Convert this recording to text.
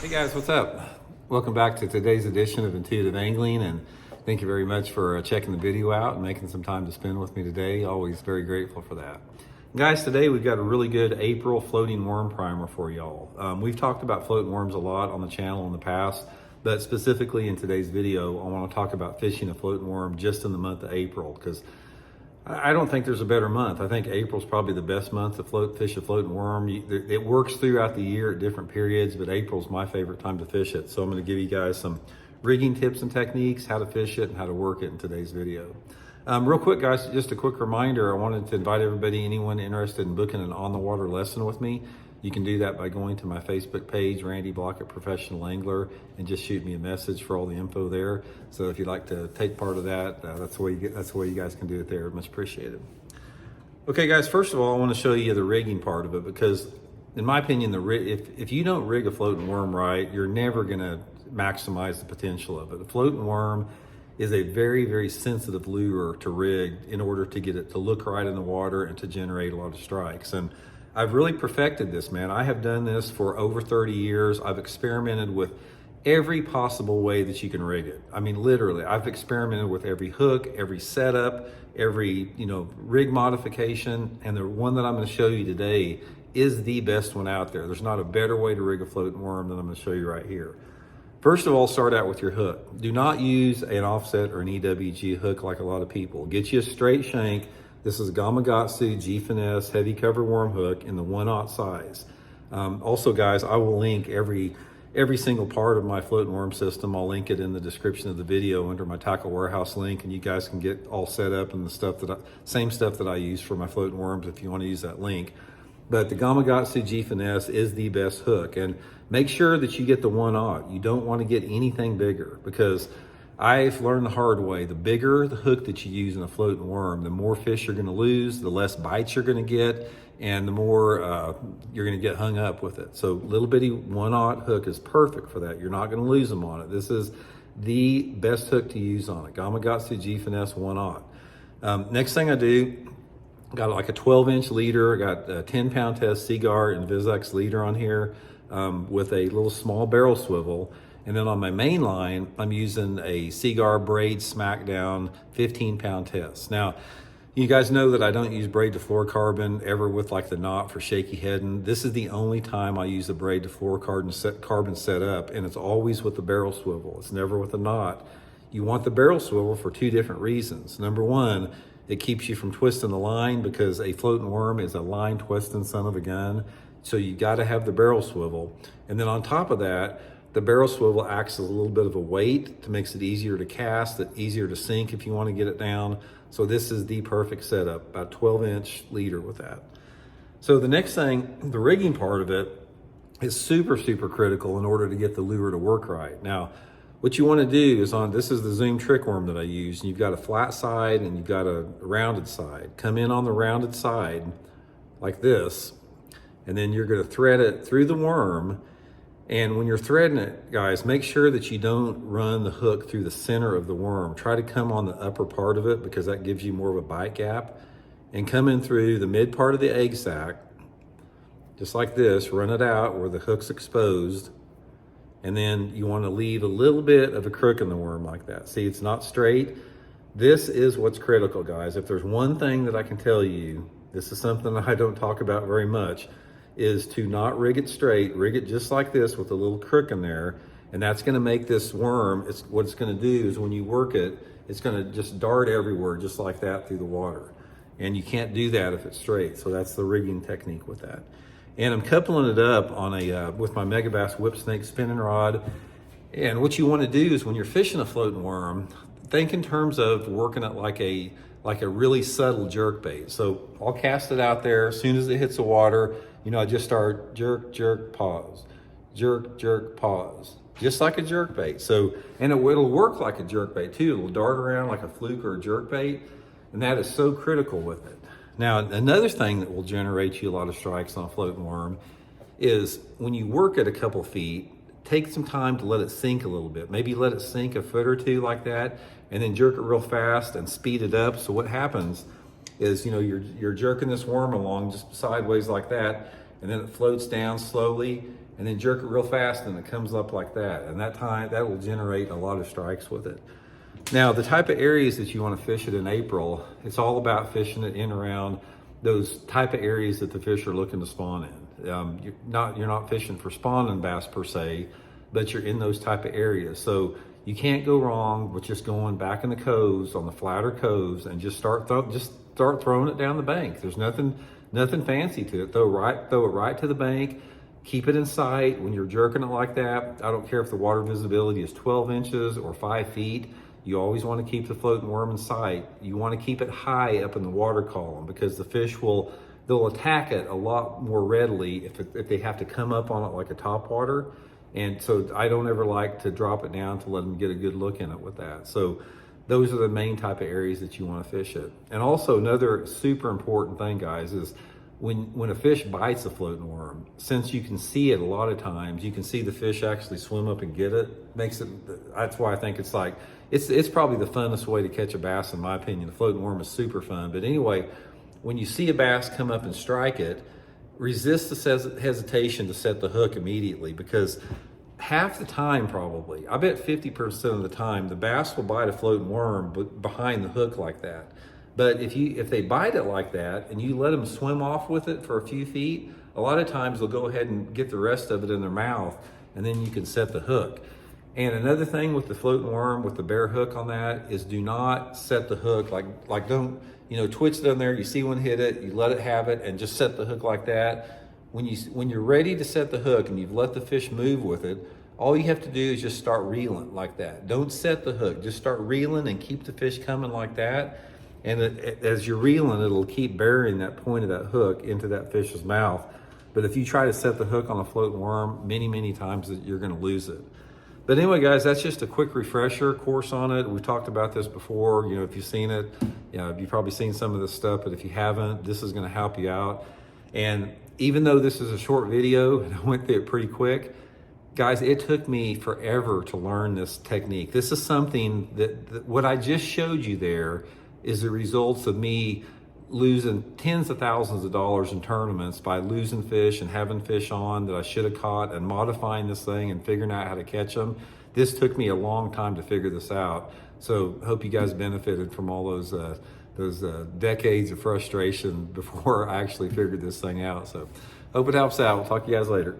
Hey guys, what's up? Welcome back to today's edition of Intuitive Angling, and thank you very much for checking the video out and making some time to spend with me today. Always very grateful for that. Guys, today we've got a really good April floating worm primer for y'all. We've talked about floating worms a lot on the channel in the past, but specifically in today's video, I want to talk about fishing a floating worm just in the month of April, because I don't think there's a better month. I think April's probably the best month to fish a floating worm. It works throughout the year at different periods, but April's my favorite time to fish it. So I'm going to give you guys some rigging tips and techniques, how to fish it and how to work it in today's video. Real quick, guys, just a quick reminder. I wanted to invite everybody, anyone interested in booking an on-the-water lesson with me. You can do that by going to my Facebook page, Randy Blockett Professional Angler, and just shoot me a message for all the info there. So if you'd like to take part of that, that's the way you guys can do it there. Much appreciated. Okay, guys. First of all, I want to show you the rigging part of it, because, in my opinion, if you don't rig a floating worm right, you're never going to maximize the potential of it. A floating worm is a very, very sensitive lure to rig in order to get it to look right in the water and to generate a lot of strikes. And I've really perfected this, man. I have done this for over 30 years. I've experimented with every possible way that you can rig it. I mean, literally, I've experimented with every hook, every setup, every, rig modification. And the one that I'm going to show you today is the best one out there. There's not a better way to rig a floating worm than I'm going to show you right here. First of all, start out with your hook. Do not use an offset or an EWG hook like a lot of people. Get you a straight shank. This is a Gamakatsu G Finesse heavy cover worm hook in the 1/0 size. Also, guys, I will link every single part of my floating worm system. I'll link it in the description of the video under my Tackle Warehouse link, and you guys can get all set up and the same stuff that I use for my floating worms if you want to use that link. But the Gamakatsu G Finesse is the best hook, and make sure that you get the 1/0. You don't want to get anything bigger, because I've learned the hard way. The bigger the hook that you use in a floating worm, the more fish you're going to lose, the less bites you're going to get, and the more you're going to get hung up with it. So little bitty 1/0 hook is perfect for that. You're not going to lose them on it. This is the best hook to use on it. Gamakatsu G Finesse 1/0. Next thing I do, got like a 12-inch leader. I got a 10-pound test Seaguar and Vizex leader on here with a little small barrel swivel. And then on my main line, I'm using a Seaguar braid smackdown 15-pound test. Now, you guys know that I don't use braid to fluorocarbon ever with like the knot for shaky heading. This is the only time I use the braid to fluorocarbon set up, and it's always with the barrel swivel. It's never with a knot. You want the barrel swivel for two different reasons. Number one, it keeps you from twisting the line, because a floating worm is a line twisting son of a gun. So you got to have the barrel swivel. And then on top of that, the barrel swivel acts as a little bit of a weight to makes it easier to cast, easier to sink if you want to get it down. So this is the perfect setup, about 12-inch leader with that. So the next thing, the rigging part of it, is super, super critical in order to get the lure to work right. Now, what you want to do is this is the Zoom trick worm that I use. And you've got a flat side and you've got a rounded side. Come in on the rounded side like this, and then you're going to thread it through the worm. And when you're threading it, guys, make sure that you don't run the hook through the center of the worm. Try to come on the upper part of it, because that gives you more of a bite gap. And come in through the mid part of the egg sac, just like this. Run it out where the hook's exposed. And then you want to leave a little bit of a crook in the worm like that. See, it's not straight. This is what's critical, guys. If there's one thing that I can tell you, this is something I don't talk about very much, is to not rig it straight. Rig it just like this with a little crook in there. And that's going to make this worm, what it's going to do is when you work it, it's going to just dart everywhere just like that through the water. And you can't do that if it's straight. So that's the rigging technique with that. And I'm coupling it up on with my Megabass Whip Snake spinning rod. And what you want to do is when you're fishing a floating worm, think in terms of working it like a really subtle jerk bait. So I'll cast it out there. As soon as it hits the water, I just start jerk, jerk, pause, jerk, jerk, pause, just like a jerk bait. So, and it'll work like a jerk bait too. It'll dart around like a fluke or a jerk bait. And that is so critical with it. Now, another thing that will generate you a lot of strikes on a floating worm is when you work it a couple feet, take some time to let it sink a little bit. Maybe let it sink a foot or two like that, and then jerk it real fast and speed it up. So what happens is, you're jerking this worm along just sideways like that, and then it floats down slowly, and then jerk it real fast and it comes up like that. And that will generate a lot of strikes with it. Now, the type of areas that you want to fish it in April, it's all about fishing it in around those type of areas that the fish are looking to spawn in. You're not fishing for spawning bass per se, but you're in those type of areas. So you can't go wrong with just going back in the coves, on the flatter coves, and just start throwing it down the bank. There's nothing fancy to it. Throw it right to the bank. Keep it in sight when you're jerking it like that. I don't care if the water visibility is 12 inches or 5 feet. You always want to keep the floating worm in sight. You want to keep it high up in the water column, because the fish they'll attack it a lot more readily if they have to come up on it like a topwater. And so I don't ever like to drop it down to let them get a good look in it with that. So those are the main type of areas that you want to fish it. And also another super important thing, guys, is when a fish bites a floating worm, since you can see it a lot of times, you can see the fish actually swim up and get it. That's why I think it's probably the funnest way to catch a bass, in my opinion. The floating worm is super fun. But anyway, when you see a bass come up and strike it, resist the hesitation to set the hook immediately, because half the time, probably, I bet 50% of the time, the bass will bite a floating worm behind the hook like that. But if they bite it like that and you let them swim off with it for a few feet, a lot of times they'll go ahead and get the rest of it in their mouth, and then you can set the hook. And another thing with the floating worm, with the bare hook on that, is do not set the hook like don't, twitch it on there. You see one hit it, you let it have it, and just set the hook like that. When you're ready to set the hook and you've let the fish move with it, all you have to do is just start reeling like that. Don't set the hook, just start reeling and keep the fish coming like that. And as you're reeling, it'll keep burying that point of that hook into that fish's mouth. But if you try to set the hook on a floating worm, many, many times you're going to lose it. But anyway, guys, that's just a quick refresher course on it. We've talked about this before. If you've seen it, you've probably seen some of this stuff. But if you haven't, this is going to help you out. And even though this is a short video and I went through it pretty quick, guys, it took me forever to learn this technique. This is something that what I just showed you there is the results of me losing tens of thousands of dollars in tournaments by losing fish and having fish on that I should have caught, and modifying this thing and figuring out how to catch them. This took me a long time to figure this out. So hope you guys benefited from all those decades of frustration before I actually figured this thing out. So hope it helps out. We'll talk to you guys later.